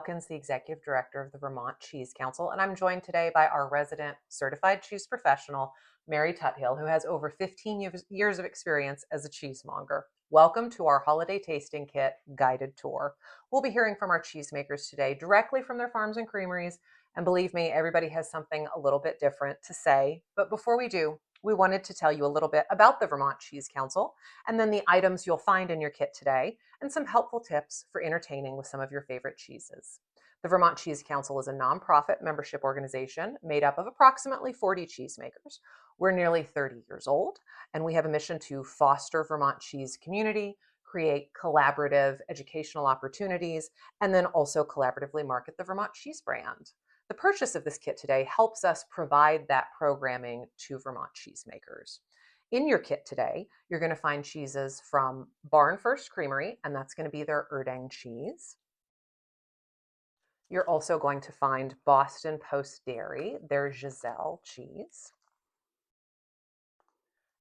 Elkins, the Executive Director of the Vermont Cheese Council, and I'm joined today by our resident certified cheese professional, Mary Tuthill, who has over 15 years of experience as a cheesemonger. Welcome to our holiday tasting kit guided tour. We'll be hearing from our cheesemakers today directly from their farms and creameries, and believe me, everybody has something a little bit different to say. But before we do, we wanted to tell you a little bit about the Vermont Cheese Council, and then the items you'll find in your kit today, and some helpful tips for entertaining with some of your favorite cheeses. The Vermont Cheese Council is a nonprofit membership organization made up of approximately 40 cheesemakers. We're nearly 30 years old, and we have a mission to foster Vermont cheese community, create collaborative educational opportunities, and then also collaboratively market the Vermont cheese brand. The purchase of this kit today helps us provide that programming to Vermont cheesemakers. In your kit today, you're going to find cheeses from Barn First Creamery, and that's going to be their Urdang cheese. You're also going to find Boston Post Dairy, their Gisele cheese,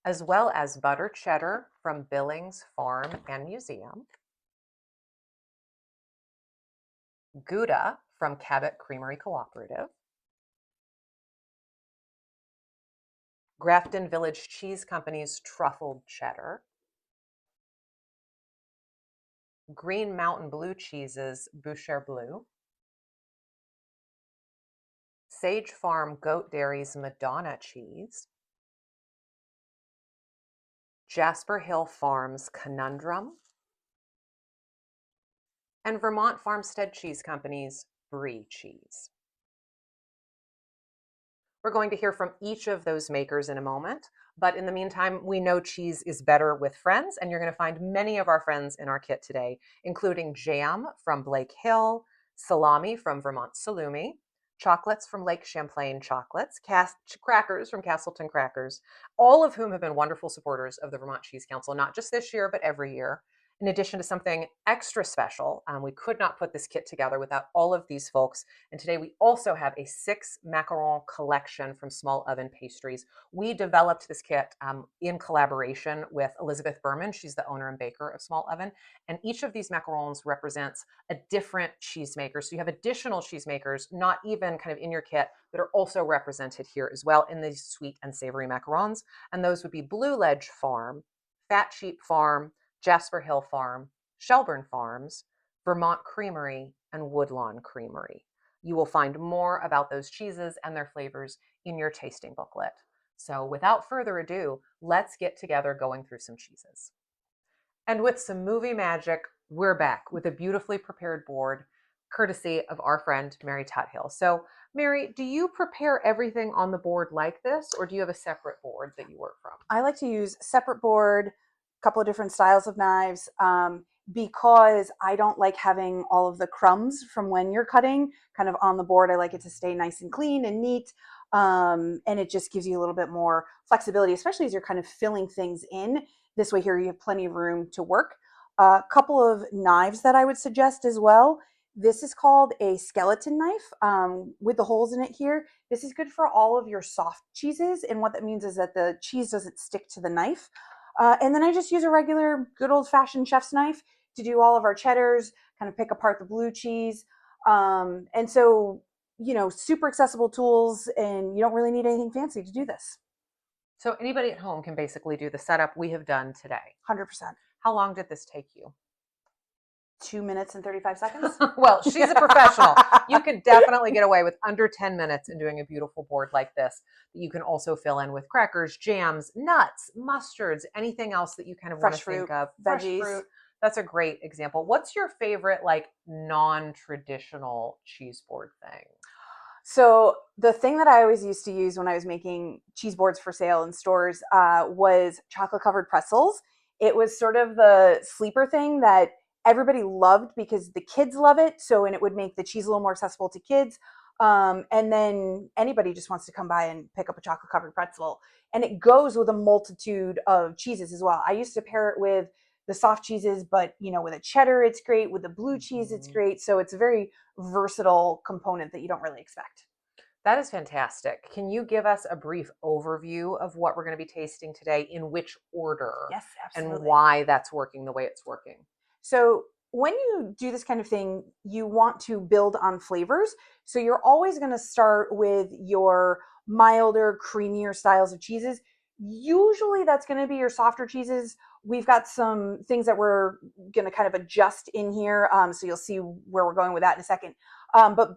as well as butter cheddar from Billings Farm and Museum, Gouda from Cabot Creamery Cooperative, Grafton Village Cheese Company's Truffle Cheddar, Green Mountain Blue Cheese's Boucher Blue, Sage Farm Goat Dairy's Madonna cheese, Jasper Hill Farms Conundrum, and Vermont Farmstead Cheese Company's Brie cheese. We're going to hear from each of those makers in a moment, but in the meantime, we know cheese is better with friends, and you're going to find many of our friends in our kit today, including jam from Blake Hill, salami from Vermont Salumi, chocolates from Lake Champlain Chocolates, crackers from Castleton Crackers, all of whom have been wonderful supporters of the Vermont Cheese Council, not just this year, but every year. In addition to something extra special, we could not put this kit together without all of these folks. And today we also have a 6 macaron collection from Small Oven Pastries. We developed this kit in collaboration with Elizabeth Berman. She's the owner and baker of Small Oven. And each of these macarons represents a different cheesemaker. So you have additional cheesemakers, not even kind of in your kit, that are also represented here as well in these sweet and savory macarons. And those would be Blue Ledge Farm, Fat Sheep Farm, Jasper Hill Farm, Shelburne Farms, Vermont Creamery, and Woodlawn Creamery. You will find more about those cheeses and their flavors in your tasting booklet. So without further ado, let's get together going through some cheeses. And with some movie magic, we're back with a beautifully prepared board, courtesy of our friend, Mary Tuthill. So Mary, do you prepare everything on the board like this, or do you have a separate board that you work from? I like to use a separate board, couple of different styles of knives, because I don't like having all of the crumbs from when you're cutting kind of on the board. I like it to stay nice and clean and neat, and it just gives you a little bit more flexibility, especially as you're kind of filling things in. This way here you have plenty of room to work. A couple of knives that I would suggest as well. This is called a skeleton knife with the holes in it here. This is good for all of your soft cheeses, and what that means is that the cheese doesn't stick to the knife. And then I just use a regular good old-fashioned chef's knife to do all of our cheddars, kind of pick apart the blue cheese. And so, you know, super accessible tools, and you don't really need anything fancy to do this. So anybody at home can basically do the setup we have done today. 100%. How long did this take you? 2 minutes and 35 seconds. Well, she's a professional. You could definitely get away with under 10 minutes in doing a beautiful board like this that you can also fill in with crackers, jams, nuts, mustards, anything else that you kind of want to think of. Veggies. Fresh fruit. That's a great example. What's your favorite, like, non-traditional cheese board thing? So the thing that I always used to use when I was making cheese boards for sale in stores was chocolate covered pretzels. It was sort of the sleeper thing that everybody loved because the kids love it. And it would make the cheese a little more accessible to kids. And then anybody just wants to come by and pick up a chocolate covered pretzel. And it goes with a multitude of cheeses as well. I used to pair it with the soft cheeses, but you know, with a cheddar, it's great. With the blue cheese, it's great. So it's a very versatile component that you don't really expect. That is fantastic. Can you give us a brief overview of what we're going to be tasting today, in which order? Yes, absolutely. And why that's working the way it's working? So when you do this kind of thing, you want to build on flavors. So you're always going to start with your milder, creamier styles of cheeses. Usually that's going to be your softer cheeses. We've got some things that we're going to kind of adjust in here. So you'll see where we're going with that in a second. But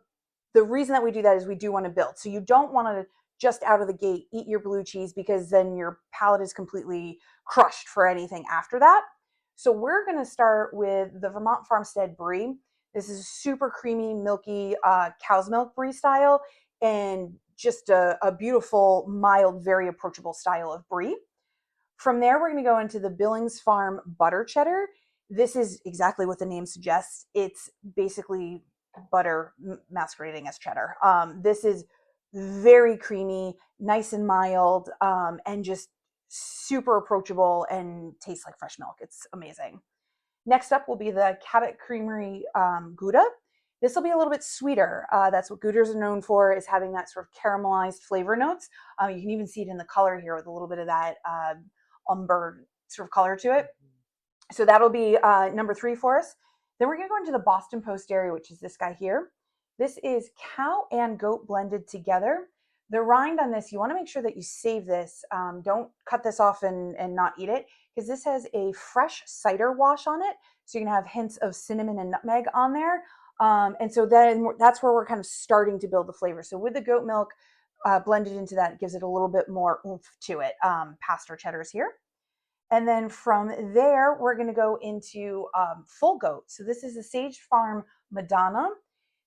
the reason that we do that is we do want to build. So you don't want to just out of the gate eat your blue cheese, because then your palate is completely crushed for anything after that. So we're going to start with the Vermont Farmstead Brie. This is super creamy, milky cow's milk Brie style, and just a beautiful, mild, very approachable style of Brie. From there, we're going to go into the Billings Farm Butter Cheddar. This is exactly what the name suggests. It's basically butter masquerading as cheddar. This is very creamy, nice and mild, and just super approachable and tastes like fresh milk. It's amazing. Next up will be the Cabot Creamery Gouda. This will be a little bit sweeter. That's what Goudas are known for, is having that sort of caramelized flavor notes. You can even see it in the color here with a little bit of that umber sort of color to it. So that'll be number 3 for us. Then we're going to go into the Boston Post area, which is this guy here. This is cow and goat blended together. The rind on this, you want to make sure that you save this. Don't cut this off and not eat it, because this has a fresh cider wash on it. So you're going to have hints of cinnamon and nutmeg on there. And so then that's where we're kind of starting to build the flavor. So with the goat milk blended into that, it gives it a little bit more oomph to it, past our cheddars here. And then from there, we're going to go into full goat. So this is the Sage Farm Madonna.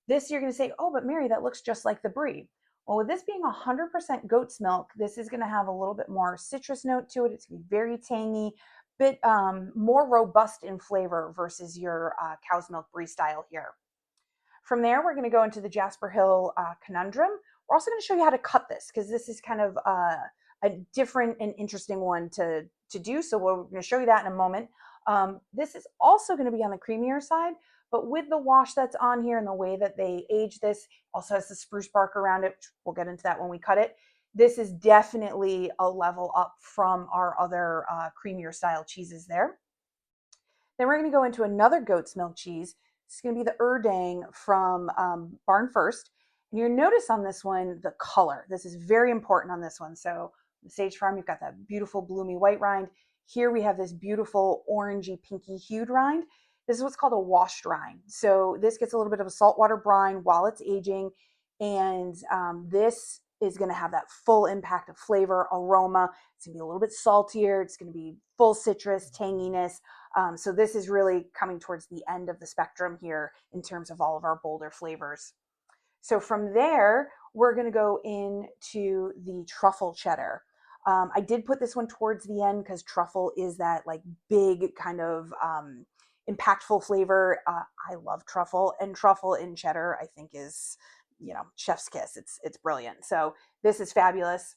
This you're going to say, oh, but Mary, that looks just like the Brie. Well, with this being 100% goat's milk, this is going to have a little bit more citrus note to it. It's going to be very tangy, bit more robust in flavor versus your cow's milk Brie style here. From there, we're going to go into the Jasper Hill Conundrum. We're also going to show you how to cut this, because this is kind of a different and interesting one to do. So we're going to show you that in a moment. This is also going to be on the creamier side, but with the wash that's on here and the way that they age this, also has the spruce bark around it, which we'll get into that when we cut it. This is definitely a level up from our other creamier style cheeses there. Then we're going to go into another goat's milk cheese. It's going to be the Urdang from Barn First. And you'll notice on this one, the color. This is very important on this one. So the Sage Farm, you've got that beautiful bloomy white rind. Here we have this beautiful orangey pinky hued rind. This is what's called a washed rind. So this gets a little bit of a saltwater brine while it's aging. And this is going to have that full impact of flavor, aroma. It's going to be a little bit saltier. It's going to be full citrus, tanginess. So this is really coming towards the end of the spectrum here in terms of all of our bolder flavors. So from there, we're going to go into the truffle cheddar. I did put this one towards the end because truffle is that like big kind of impactful flavor. I love truffle, and truffle in cheddar I think is, you know, chef's kiss. It's brilliant. So this is fabulous.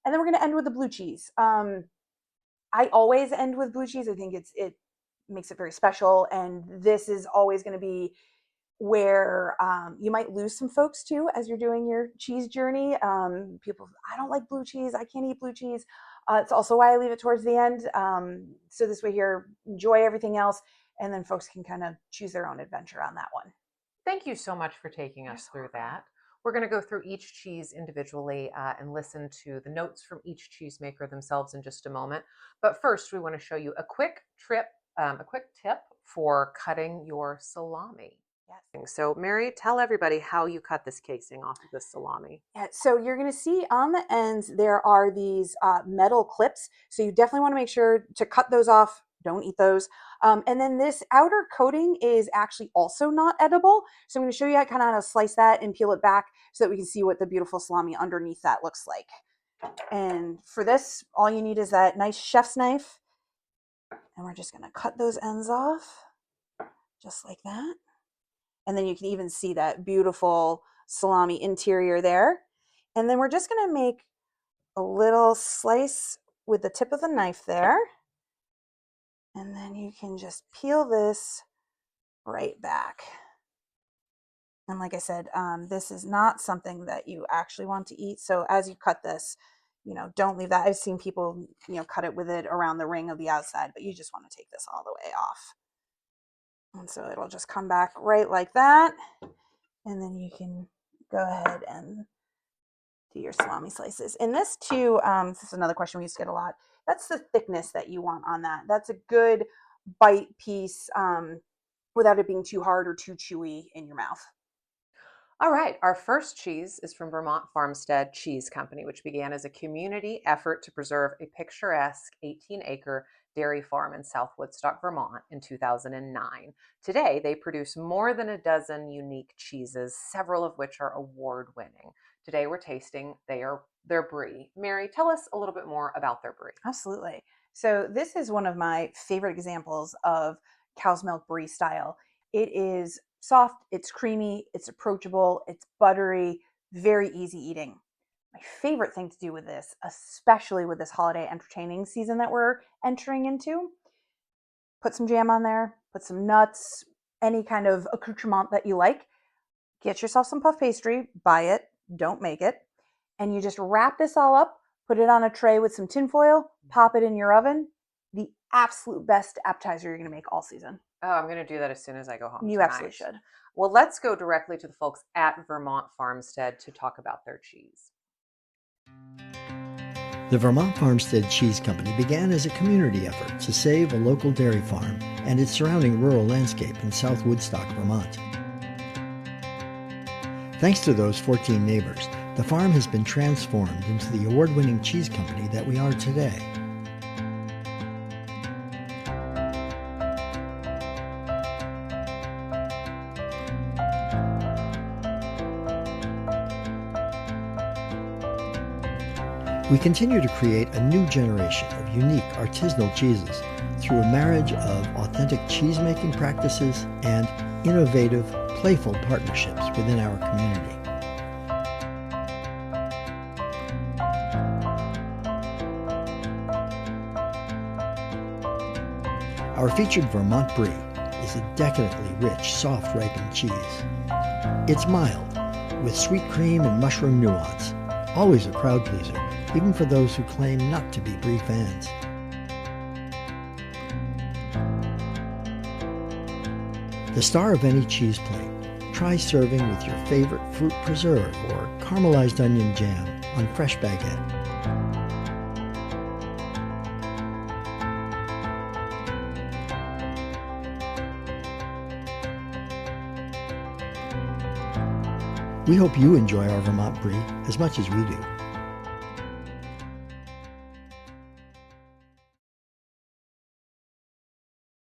And then we're going to end with the blue cheese. I always end with blue cheese. I think it makes it very special, and this is always going to be where you might lose some folks too as you're doing your cheese journey. People, I don't like blue cheese, I can't eat blue cheese. It's also why I leave it towards the end. So this way here, enjoy everything else, and then folks can kind of choose their own adventure on that one. Thank you so much for taking us through that. We're going to go through each cheese individually and listen to the notes from each cheesemaker themselves in just a moment. But first, we want to show you a quick tip for cutting your salami. Yes. So Mary, tell everybody how you cut this casing off of the salami. Yeah, so you're going to see on the ends there are these metal clips. So you definitely want to make sure to cut those off. Don't eat those. And then this outer coating is actually also not edible. So I'm going to show you how to slice that and peel it back so that we can see what the beautiful salami underneath that looks like. And for this, all you need is that nice chef's knife. And we're just going to cut those ends off just like that. And then you can even see that beautiful salami interior there. And then we're just going to make a little slice with the tip of the knife there. And then you can just peel this right back. And like I said, this is not something that you actually want to eat. So as you cut this, you know, don't leave that. I've seen people, you know, cut it with it around the ring of the outside, but you just want to take this all the way off. And so it'll just come back right like that. And then you can go ahead and do your salami slices. And this too, this is another question we used to get a lot. That's the thickness that you want on that. That's a good bite piece without it being too hard or too chewy in your mouth. All right, our first cheese is from Vermont Farmstead Cheese Company, which began as a community effort to preserve a picturesque 18-acre dairy farm in South Woodstock, Vermont in 2009. Today, they produce more than a dozen unique cheeses, several of which are award-winning. Today, we're tasting their Brie. Mary, tell us a little bit more about their Brie. Absolutely. So this is one of my favorite examples of cow's milk Brie style. It is soft, it's creamy, it's approachable, it's buttery, very easy eating. My favorite thing to do with this, especially with this holiday entertaining season that we're entering into, put some jam on there, put some nuts, any kind of accoutrement that you like. Get yourself some puff pastry, buy it, don't make it. And you just wrap this all up, put it on a tray with some tin foil, pop it in your oven. The absolute best appetizer you're going to make all season. Oh, I'm going to do that as soon as I go home. You tonight. absolutely should. Well, let's go directly to the folks at Vermont Farmstead to talk about their cheese. The Vermont Farmstead Cheese Company began as a community effort to save a local dairy farm and its surrounding rural landscape in South Woodstock, Vermont. Thanks to those 14 neighbors, the farm has been transformed into the award-winning cheese company that we are today. We continue to create a new generation of unique artisanal cheeses through a marriage of authentic cheese-making practices and innovative, playful partnerships within our community. Our featured Vermont Brie is a decadently rich, soft ripened cheese. It's mild, with sweet cream and mushroom nuance, always a crowd pleaser, even for those who claim not to be Brie fans. The star of any cheese plate, try serving with your favorite fruit preserve or caramelized onion jam on fresh baguette. We hope you enjoy our Vermont Brie as much as we do.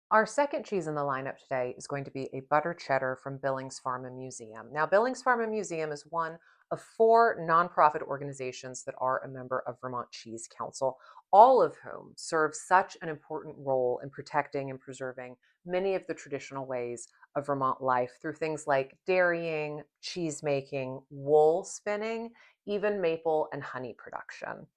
Our second cheese in the lineup today is going to be a butter cheddar from Billings Farm and Museum. Now, Billings Farm and Museum is one of 4 nonprofit organizations that are a member of Vermont Cheese Council, all of whom serve such an important role in protecting and preserving many of the traditional ways of Vermont life through things like dairying, cheese making, wool spinning, even maple and honey production.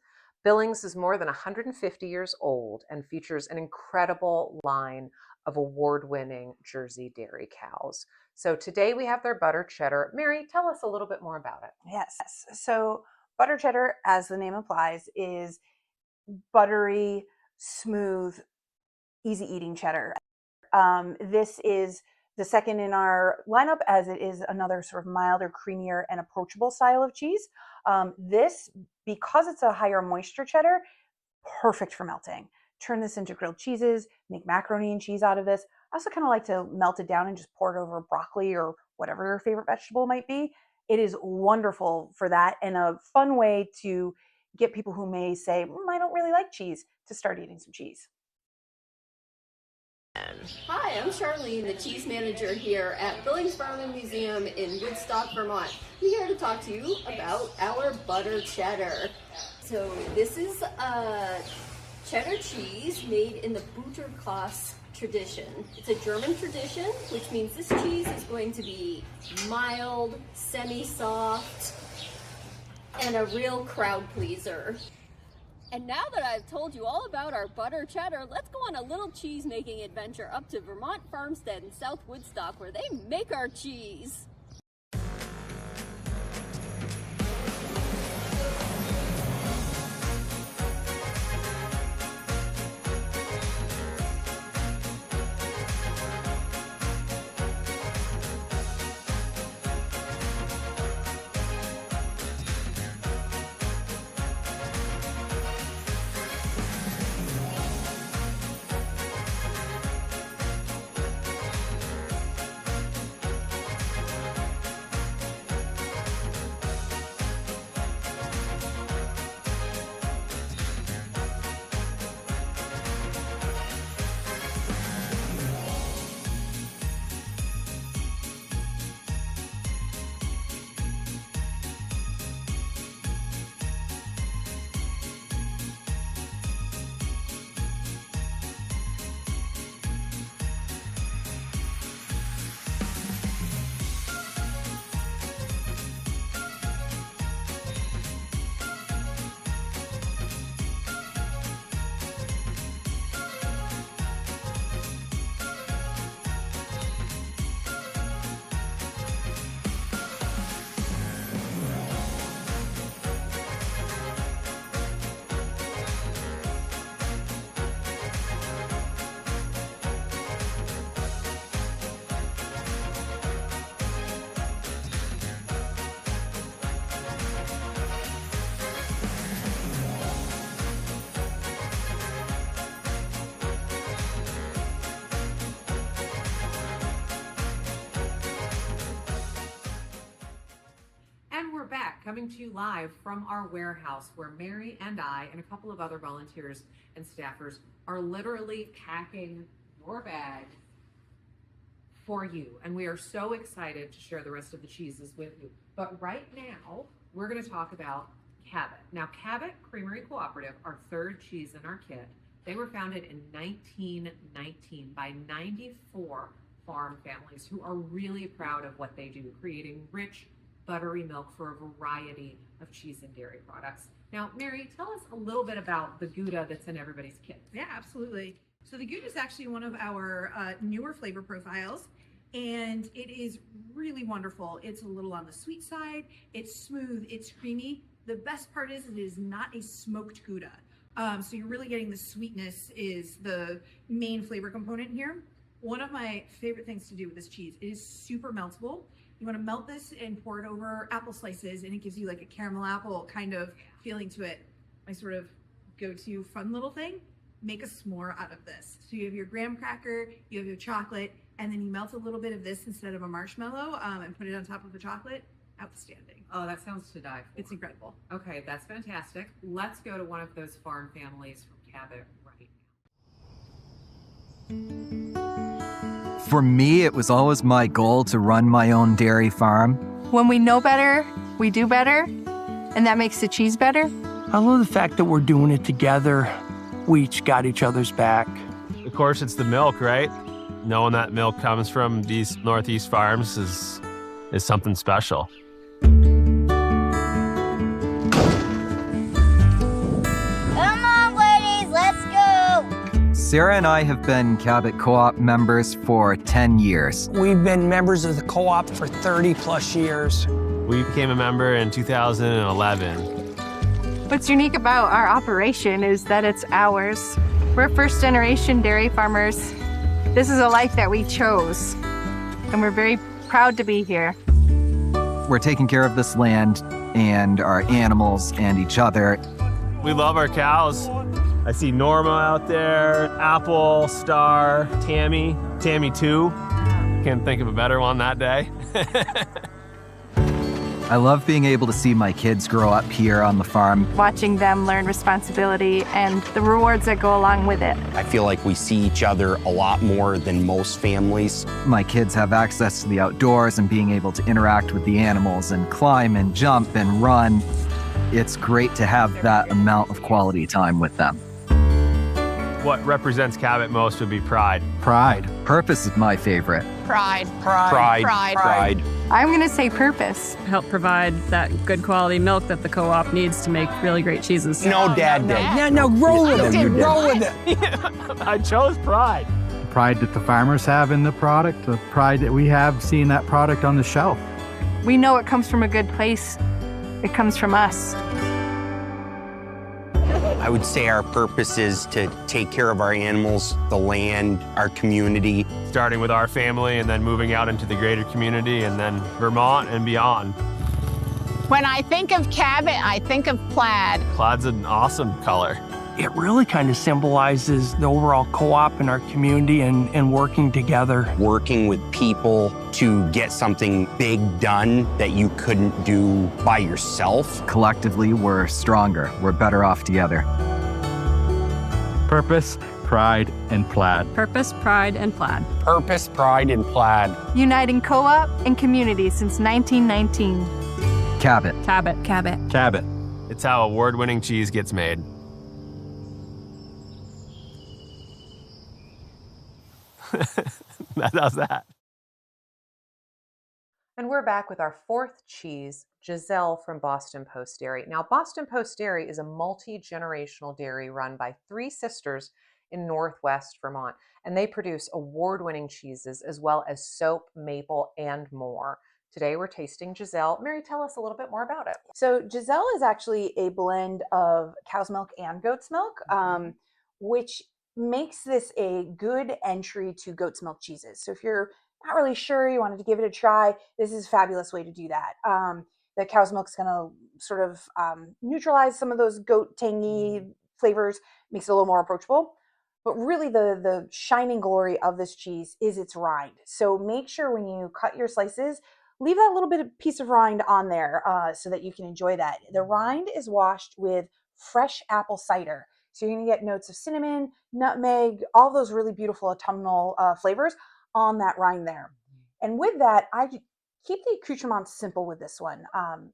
Billings is more than 150 years old and features an incredible line of award-winning Jersey dairy cows. So today we have their butter cheddar. Mary, tell us a little bit more about it. Yes. So butter cheddar, as the name implies, is buttery, smooth, easy eating cheddar. This is the second in our lineup, as it is another sort of milder, creamier, and approachable style of cheese. This, because it's a higher moisture cheddar, perfect for melting. Turn this into grilled cheeses, make macaroni and cheese out of this. I also kind of like to melt it down and just pour it over broccoli or whatever your favorite vegetable might be. It is wonderful for that and a fun way to get people who may say, I don't really like cheese, to start eating some cheese. Hi, I'm Charlene, the cheese manager here at Billings Farm and Museum in Woodstock, Vermont. I'm here to talk to you about our butter cheddar. So this is a cheddar cheese made in the Boucher tradition. It's a German tradition, which means this cheese is going to be mild, semi-soft, and a real crowd pleaser. And now that I've told you all about our butter cheddar, let's go on a little cheese making adventure up to Vermont Farmstead in South Woodstock, where they make our cheese. coming to you live from our warehouse where Mary and I and a couple of other volunteers and staffers are literally packing your bag for you. And we are so excited to share the rest of the cheeses with you. But right now, we're going to talk about Cabot. Now, Cabot Creamery Cooperative, our third cheese in our kit, they were founded in 1919 by 94 farm families who are really proud of what they do, creating rich, buttery milk for a variety of cheese and dairy products. Now, Mary, tell us a little bit about the Gouda that's in everybody's kit. Yeah, absolutely. So the Gouda is actually one of our newer flavor profiles, and it is really wonderful. It's a little on the sweet side. It's smooth. It's creamy. The best part is it is not a smoked Gouda. So you're really getting the sweetness is the main flavor component here. One of my favorite things to do with this cheese, it is super meltable. You want to melt this and pour it over apple slices, and it gives you like a caramel apple kind of feeling to it. My sort of go-to fun little thing, make a s'more out of this. So you have your graham cracker, you have your chocolate, and then you melt a little bit of this instead of a marshmallow and put it on top of the chocolate. Outstanding. Oh, that sounds to die for. It's incredible. Okay, that's fantastic. Let's go to one of those farm families from Cabot right now. For me, it was always my goal to run my own dairy farm. When we know better, we do better, and that makes the cheese better. I love the fact that we're doing it together. We each got each other's back. Of course, it's the milk, right? Knowing that milk comes from these Northeast farms is something special. Come on, ladies, let's go! Sarah and I have been Cabot Co-op members for 10 years. We've been members of the co-op for 30 plus years. We became a member in 2011. What's unique about our operation is that it's ours. We're first-generation dairy farmers. This is a life that we chose, and we're very proud to be here. We're taking care of this land and our animals and each other. We love our cows. I see Norma out there, Apple, Star, Tammy 2. Can't think of a better one that day. I love being able to see my kids grow up here on the farm. Watching them learn responsibility and the rewards that go along with it. I feel like we see each other a lot more than most families. My kids have access to the outdoors and being able to interact with the animals and climb and jump and run. It's great to have that amount of quality time with them. What represents Cabot most would be pride. Pride. Purpose is my favorite. Pride. Pride. I'm going to say purpose. Help provide that good quality milk that the co-op needs to make really great cheeses. No, Dad did. No, roll with it. Roll with it. I chose pride. The pride that the farmers have in the product, the pride that we have seeing that product on the shelf. We know it comes from a good place. It comes from us. I would say our purpose is to take care of our animals, the land, our community. Starting with our family and then moving out into the greater community and then Vermont and beyond. When I think of Cabot, I think of plaid. Plaid's an awesome color. It really kind of symbolizes the overall co-op in our community and working together. Working with people to get something big done that you couldn't do by yourself. Collectively, we're stronger. We're better off together. Purpose, pride, and plaid. Purpose, pride, and plaid. Purpose, pride, and plaid. Uniting co-op and community since 1919. Cabot. Cabot. Cabot. Cabot. It's how award-winning cheese gets made. How's that? And we're back with our fourth cheese, Gisele from Boston Post Dairy. Now, Boston Post Dairy is a multi-generational dairy run by three sisters in Northwest Vermont, and they produce award-winning cheeses as well as soap, maple, and more. Today we're tasting Gisele. Mary, tell us a little bit more about it. So Gisele is actually a blend of cow's milk and goat's milk, which makes this a good entry to goat's milk cheeses. So if you're not really sure, you wanted to give it a try, this is a fabulous way to do that. The cow's milk's going to sort of neutralize some of those goat tangy flavors, makes it a little more approachable. But really the shining glory of this cheese is its rind. So make sure when you cut your slices, leave that little bit of piece of rind on there so that you can enjoy that. The rind is washed with fresh apple cider. So you're going to get notes of cinnamon, nutmeg, all those really beautiful autumnal flavors on that rind there. And with that, I keep the accoutrements simple with this one.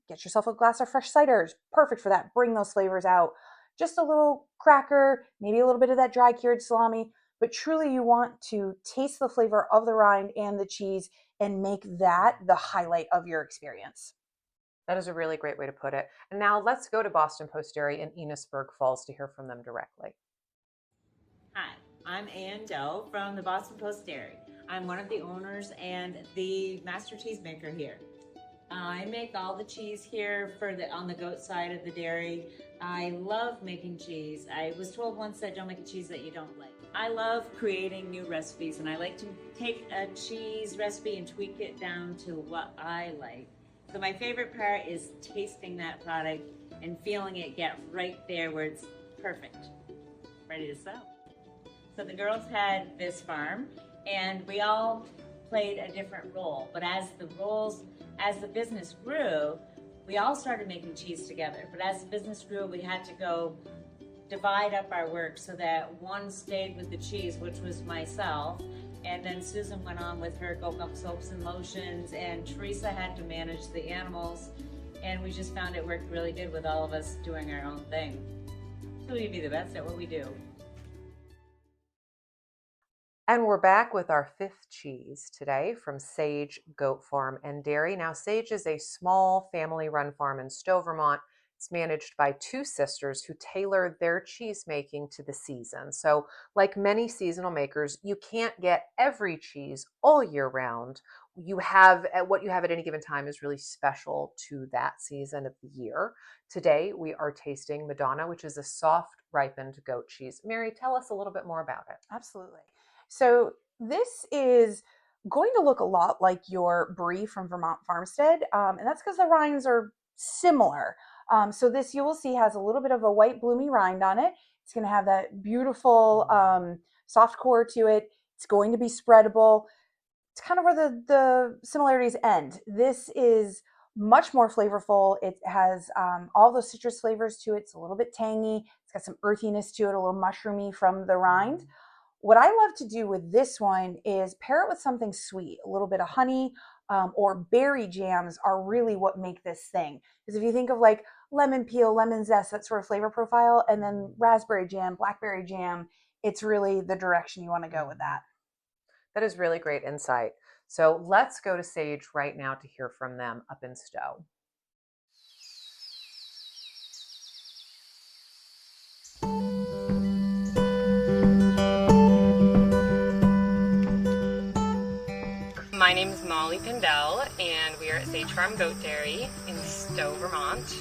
Get yourself a glass of fresh cider. It's perfect for that. Bring those flavors out. Just a little cracker, maybe a little bit of that dry cured salami, but truly you want to taste the flavor of the rind and the cheese and make that the highlight of your experience. That is a really great way to put it. And now let's go to Boston Post Dairy in Enosburg Falls to hear from them directly. Hi, I'm Ann Doe from the Boston Post Dairy. I'm one of the owners and the master cheesemaker here. I make all the cheese here on the goat side of the dairy. I love making cheese. I was told once that don't make a cheese that you don't like. I love creating new recipes, and I like to take a cheese recipe and tweak it down to what I like. So my favorite part is tasting that product and feeling it get right there where it's perfect, ready to sell. So the girls had this farm, and we all played a different role, but as the business grew, we all started making cheese together. But as the business grew, we had to go divide up our work so that one stayed with the cheese, which was myself, and then Susan went on with her goat milk soaps and lotions, and Teresa had to manage the animals, and we just found it worked really good with all of us doing our own thing. So we'd be the best at what we do. And we're back with our fifth cheese today from Sage Goat Farm and Dairy. Now, Sage is a small family-run farm in Stowe, Vermont. It's managed by two sisters who tailor their cheese making to the season. So like many seasonal makers, you can't get every cheese all year round. What you have at any given time is really special to that season of the year. Today, we are tasting Madonna, which is a soft ripened goat cheese. Mary, tell us a little bit more about it. Absolutely. So this is going to look a lot like your Brie from Vermont Farmstead, and that's because the rinds are similar. So this, you will see, has a little bit of a white bloomy rind on it. It's going to have that beautiful soft core to it. It's going to be spreadable. It's kind of where the similarities end. This is much more flavorful. It has all those citrus flavors to it. It's a little bit tangy. It's got some earthiness to it, a little mushroomy from the rind. What I love to do with this one is pair it with something sweet. A little bit of honey or berry jams are really what make this thing. Because if you think of like lemon peel, lemon zest, that sort of flavor profile, and then raspberry jam, blackberry jam, it's really the direction you want to go with that. That is really great insight. So let's go to Sage right now to hear from them up in Stowe. My name is Molly Pindell, and we are at Sage Farm Goat Dairy in Stowe, Vermont.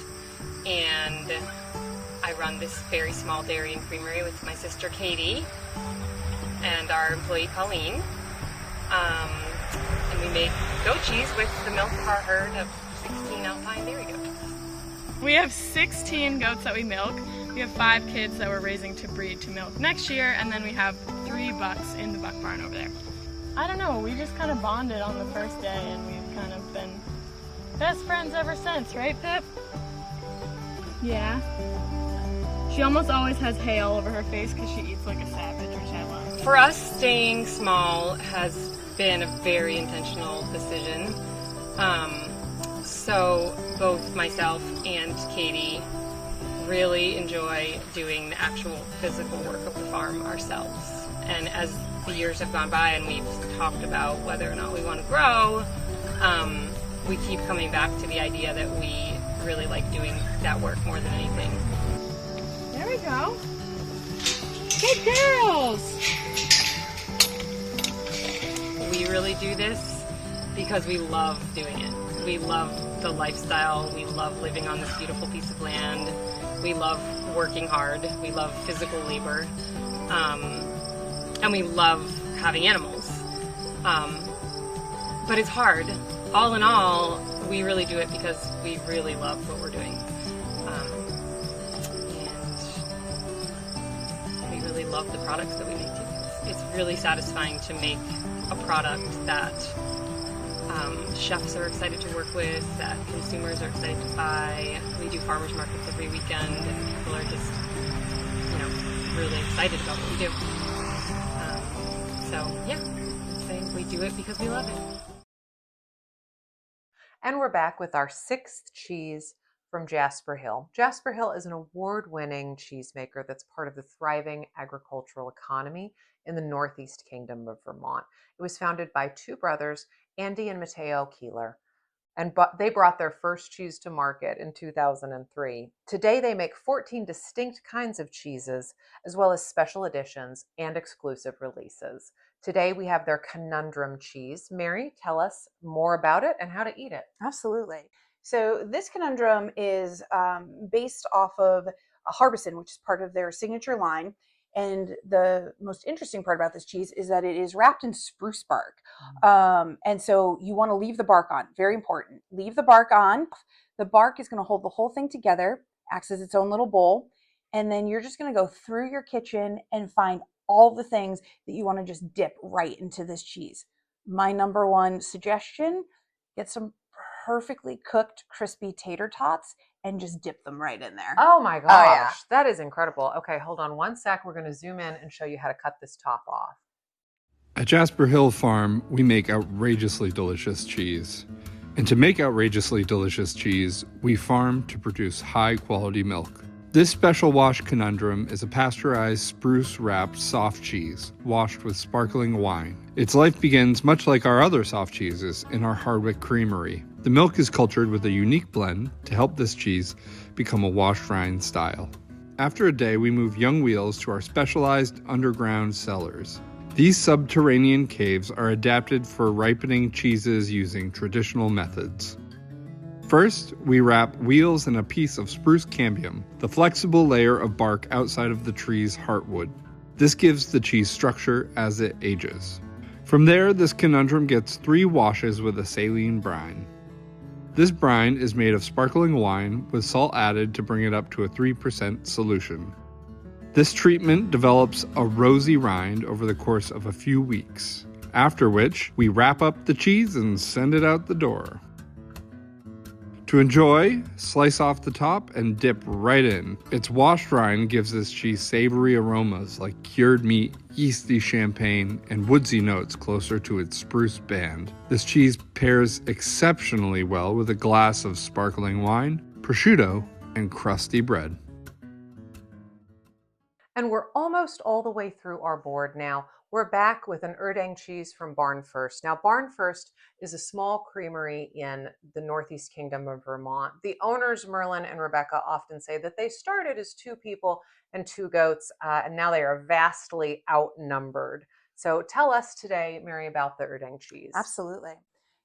And I run this very small dairy and creamery with my sister Katie and our employee Colleen. And we make goat cheese with the milk of our herd of 16 alpine dairy goats. We have 16 goats that we milk. We have 5 kids that we're raising to breed to milk next year, and then we have 3 bucks in the buck barn over there. I don't know, we just kind of bonded on the first day, and we've kind of been best friends ever since, right, Pip? Yeah. She almost always has hay all over her face because she eats like a savage, which I love. For us, staying small has been a very intentional decision. So both myself and Katie really enjoy doing the actual physical work of the farm ourselves. And as the years have gone by and we've talked about whether or not we want to grow, we keep coming back to the idea that we really like doing that work more than anything. There we go. Good girls! We really do this because we love doing it. We love the lifestyle. We love living on this beautiful piece of land. We love working hard. We love physical labor. And we love having animals. But it's hard. All in all, we really do it because we really love what we're doing. And we really love the products that we make too. It's really satisfying to make a product that chefs are excited to work with, that consumers are excited to buy. We do farmers markets every weekend, and people are just, really excited about what we do. I think we do it because we love it. And we're back with our 6th cheese from Jasper Hill. Jasper Hill is an award-winning cheesemaker that's part of the thriving agricultural economy in the Northeast Kingdom of Vermont. It was founded by 2 brothers, Andy and Matteo Keeler, and they brought their first cheese to market in 2003. Today, they make 14 distinct kinds of cheeses, as well as special editions and exclusive releases. Today, we have their Conundrum cheese. Mary, tell us more about it and how to eat it. Absolutely. So this Conundrum is based off of a Harbison, which is part of their signature line. And the most interesting part about this cheese is that it is wrapped in spruce bark. And so you want to leave the bark on. Very important. Leave the bark on. The bark is going to hold the whole thing together, acts as its own little bowl. And then you're just going to go through your kitchen and find all the things that you want to just dip right into this cheese. My number one suggestion, get some perfectly cooked crispy tater tots and just dip them right in there. Oh my gosh, that is incredible. Okay, hold on one sec. We're going to zoom in and show you how to cut this top off. At Jasper Hill Farm, we make outrageously delicious cheese. And to make outrageously delicious cheese, we farm to produce high-quality milk. This special wash Conundrum is a pasteurized spruce-wrapped soft cheese, washed with sparkling wine. Its life begins, much like our other soft cheeses, in our Hardwick Creamery. The milk is cultured with a unique blend to help this cheese become a washed rind style. After a day, we move young wheels to our specialized underground cellars. These subterranean caves are adapted for ripening cheeses using traditional methods. First, we wrap wheels in a piece of spruce cambium, the flexible layer of bark outside of the tree's heartwood. This gives the cheese structure as it ages. From there, this Conundrum gets 3 washes with a saline brine. This brine is made of sparkling wine with salt added to bring it up to a 3% solution. This treatment develops a rosy rind over the course of a few weeks, after which we wrap up the cheese and send it out the door. To enjoy, slice off the top and dip right in. Its washed rind gives this cheese savory aromas like cured meat, yeasty champagne, and woodsy notes closer to its spruce band. This cheese pairs exceptionally well with a glass of sparkling wine, prosciutto, and crusty bread. And we're almost all the way through our board now. We're back with an Urdang cheese from Barn First. Now, Barn First is a small creamery in the Northeast Kingdom of Vermont. The owners, Merlin and Rebecca, often say that they started as 2 people and 2 goats, and now they are vastly outnumbered. So tell us today, Mary, about the Urdang cheese. Absolutely.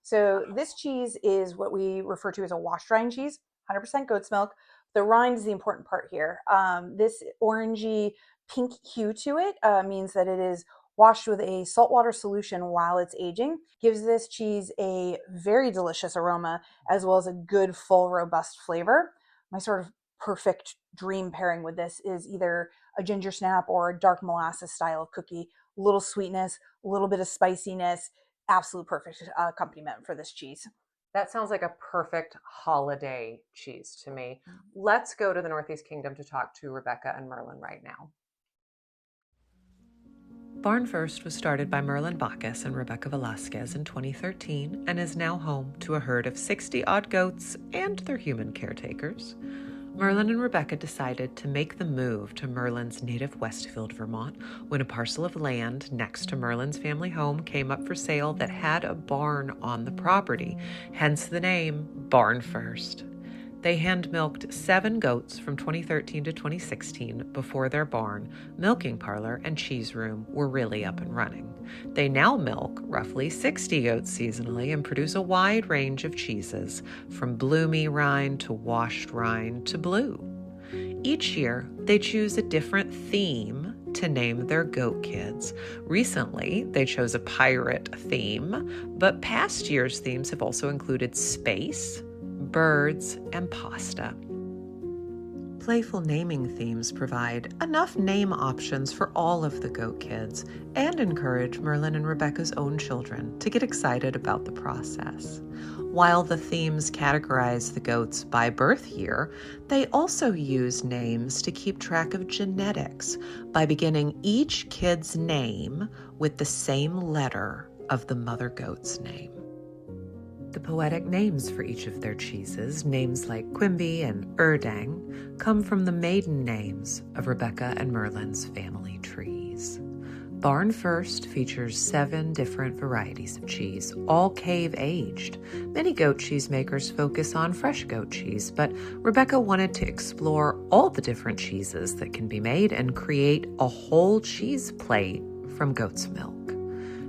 So this cheese is what we refer to as a washed rind cheese, 100% goat's milk. The rind is the important part here. This orangey pink hue to it means that it is washed with a saltwater solution while it's aging. Gives this cheese a very delicious aroma as well as a good, full, robust flavor. My sort of perfect dream pairing with this is either a ginger snap or a dark molasses style of cookie. A little sweetness, a little bit of spiciness, absolute perfect accompaniment for this cheese. That sounds like a perfect holiday cheese to me. Let's go to the Northeast Kingdom to talk to Rebecca and Merlin right now. Barn First was started by Merlin Bacchus and Rebecca Velasquez in 2013 and is now home to a herd of 60-odd goats and their human caretakers. Merlin and Rebecca decided to make the move to Merlin's native Westfield, Vermont, when a parcel of land next to Merlin's family home came up for sale that had a barn on the property, hence the name Barn First. They hand-milked 7 goats from 2013 to 2016 before their barn, milking parlor, and cheese room were really up and running. They now milk roughly 60 goats seasonally and produce a wide range of cheeses, from bloomy rind to washed rind to blue. Each year, they choose a different theme to name their goat kids. Recently, they chose a pirate theme, but past years' themes have also included space, birds, and pasta. playful naming themes provide enough name options for all of the goat kids and encourage Merlin and Rebecca's own children to get excited about the process. While the themes categorize the goats by birth year, they also use names to keep track of genetics by beginning each kid's name with the same letter of the mother goat's name. The poetic names for each of their cheeses, names like Quimby and Urdang, come from the maiden names of Rebecca and Merlin's family trees. Barn First features 7 different varieties of cheese, all cave-aged. Many goat cheesemakers focus on fresh goat cheese, but Rebecca wanted to explore all the different cheeses that can be made and create a whole cheese plate from goat's milk.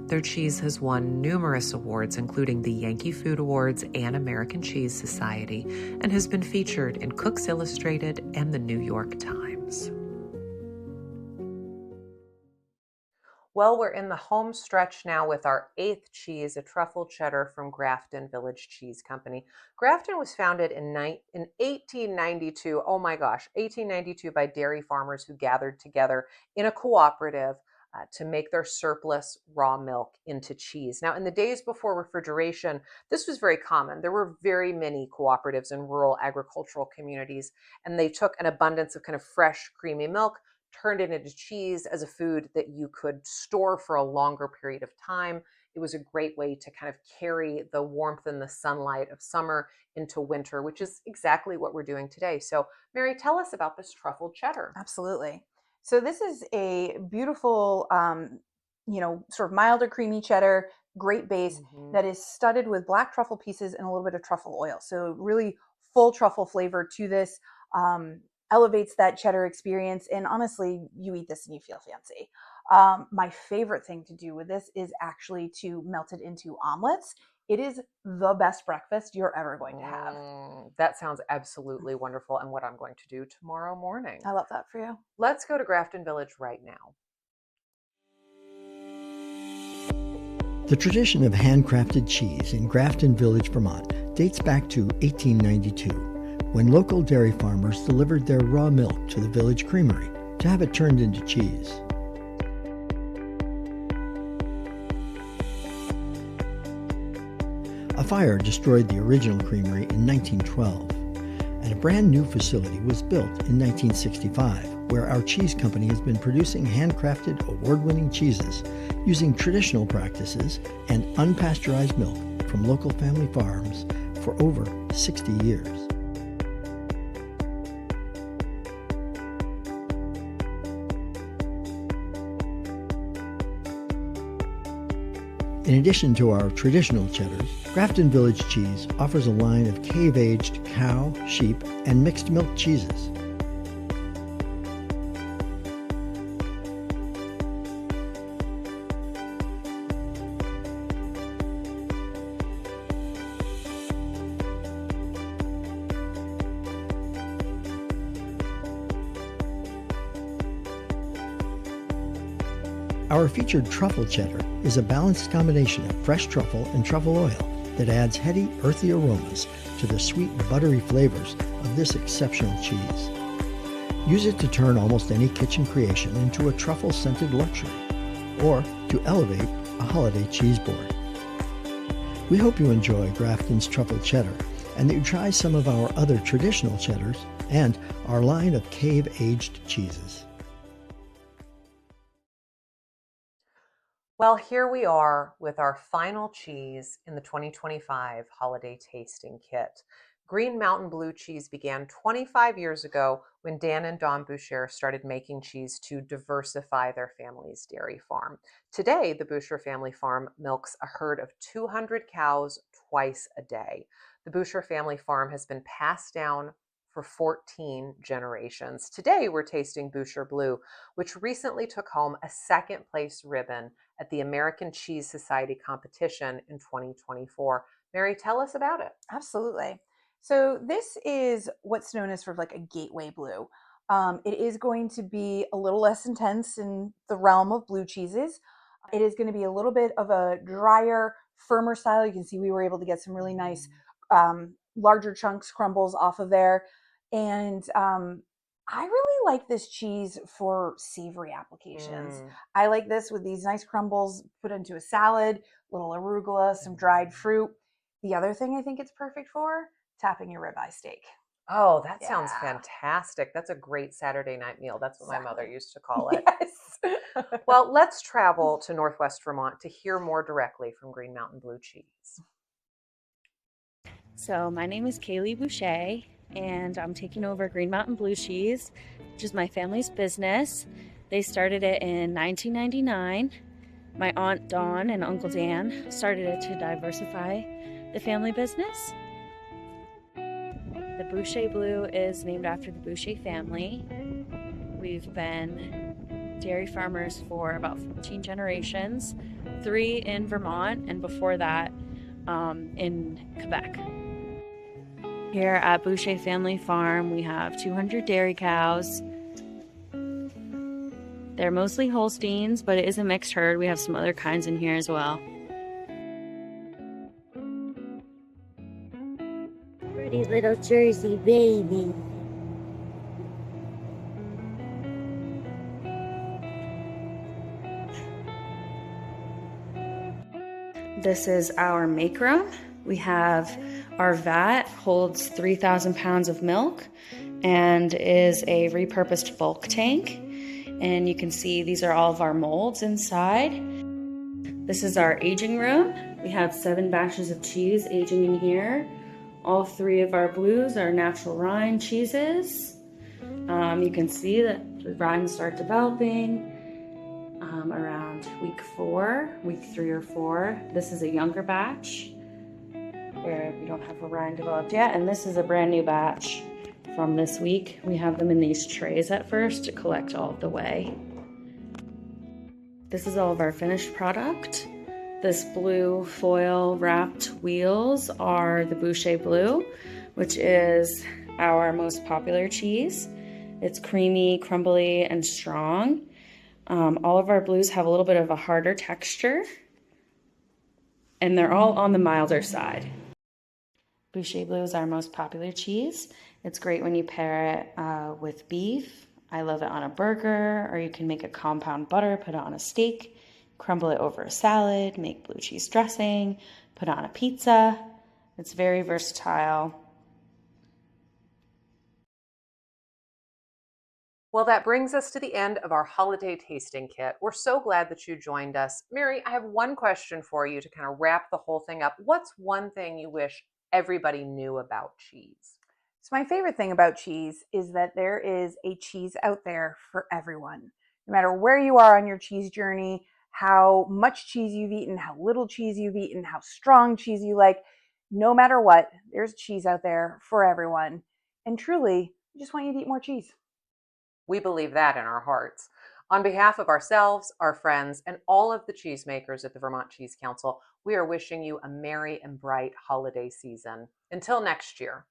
Their cheese has won numerous awards, including the Yankee Food Awards and American Cheese Society, and has been featured in Cooks Illustrated and the New York Times. Well, we're in the home stretch now with our 8th cheese, a truffle cheddar from Grafton Village Cheese Company. Grafton was founded in 1892. Oh my gosh, 1892 by dairy farmers who gathered together in a cooperative to make their surplus raw milk into cheese. Now, in the days before refrigeration, this was very common. There were very many cooperatives in rural agricultural communities, and they took an abundance of kind of fresh, creamy milk, turned it into cheese as a food that you could store for a longer period of time. It was a great way to kind of carry the warmth and the sunlight of summer into winter, which is exactly what we're doing today. So, Mary, tell us about this truffle cheddar. Absolutely. So this is a beautiful, sort of milder, creamy cheddar, great base that is studded with black truffle pieces and a little bit of truffle oil. So really full truffle flavor to this, elevates that cheddar experience. And honestly, you eat this and you feel fancy. My favorite thing to do with this is actually to melt it into omelets. It is the best breakfast you're ever going to have. That sounds absolutely wonderful, and what I'm going to do tomorrow morning. I love that for you. Let's go to Grafton Village right now. The tradition of handcrafted cheese in Grafton Village, Vermont dates back to 1892, when local dairy farmers delivered their raw milk to the village creamery to have it turned into cheese. A fire destroyed the original creamery in 1912, and a brand new facility was built in 1965, where our cheese company has been producing handcrafted, award-winning cheeses using traditional practices and unpasteurized milk from local family farms for over 60 years. In addition to our traditional cheddars, Grafton Village Cheese offers a line of cave-aged cow, sheep, and mixed milk cheeses. Our featured truffle cheddar is a balanced combination of fresh truffle and truffle oil that adds heady, earthy aromas to the sweet, buttery flavors of this exceptional cheese. Use it to turn almost any kitchen creation into a truffle-scented luxury, or to elevate a holiday cheese board. We hope you enjoy Grafton's truffle cheddar and that you try some of our other traditional cheddars and our line of cave-aged cheeses. Well, here we are with our final cheese in the 2025 holiday tasting kit. Green Mountain Blue cheese began 25 years ago when Dan and Dawn Boucher started making cheese to diversify their family's dairy farm. Today, the Boucher family farm milks a herd of 200 cows twice a day. The Boucher family farm has been passed down for 14 generations. Today, we're tasting Boucher Blue, which recently took home a second place ribbon at the American Cheese Society competition in 2024. Mary, tell us about it. Absolutely. So this is what's known as sort of like a gateway blue. It is going to be a little less intense in the realm of blue cheeses. It is going to be a little bit of a drier, firmer style. You can see we were able to get some really nice larger chunks, crumbles off of there. And I really like this cheese for savory applications. I like this with these nice crumbles put into a salad, little arugula, some dried fruit. The other thing I think it's perfect for, tapping your ribeye steak. Oh, that sounds fantastic. That's a great Saturday night meal. That's what my mother used to call it. Yes. Well, let's travel to Northwest Vermont to hear more directly from Green Mountain Blue Cheese. So my name is Kaylee Boucher, and I'm taking over Green Mountain Blue Cheese, which is my family's business. They started it in 1999. My Aunt Dawn and Uncle Dan started it to diversify the family business. The Boucher Blue is named after the Boucher family. We've been dairy farmers for about 14 generations, 3 in Vermont, and before that in Quebec. Here at Boucher Family Farm, we have 200 dairy cows. They're mostly Holsteins, but it is a mixed herd. We have some other kinds in here as well. Pretty little Jersey baby. This is our make room. We have our vat holds 3,000 pounds of milk and is a repurposed bulk tank. And you can see these are all of our molds inside. This is our aging room. We have 7 batches of cheese aging in here. All 3 of our blues are natural rind cheeses. You can see that the rinds start developing around week 4, week 3 or 4. This is a younger batch where we don't have a rind developed yet, and this is a brand new batch from this week. We have them in these trays at first to collect all of the whey. This is all of our finished product. This blue foil wrapped wheels are the Boucher Blue, which is our most popular cheese. It's creamy, crumbly, and strong. All of our blues have a little bit of a harder texture, and they're all on the milder side. Boucher Blue is our most popular cheese. It's great when you pair it with beef. I love it on a burger, or you can make a compound butter, put it on a steak, crumble it over a salad, make blue cheese dressing, put it on a pizza. It's very versatile. Well, that brings us to the end of our holiday tasting kit. We're so glad that you joined us. Mary, I have one question for you to kind of wrap the whole thing up. What's one thing you wish everybody knew about cheese? So my favorite thing about cheese is that there is a cheese out there for everyone. No matter where you are on your cheese journey, how much cheese you've eaten, how little cheese you've eaten, how strong cheese you like, no matter what, there's cheese out there for everyone. And truly, we just want you to eat more cheese. We believe that in our hearts. On behalf of ourselves, our friends, and all of the cheesemakers at the Vermont Cheese Council, we are wishing you a merry and bright holiday season. Until next year.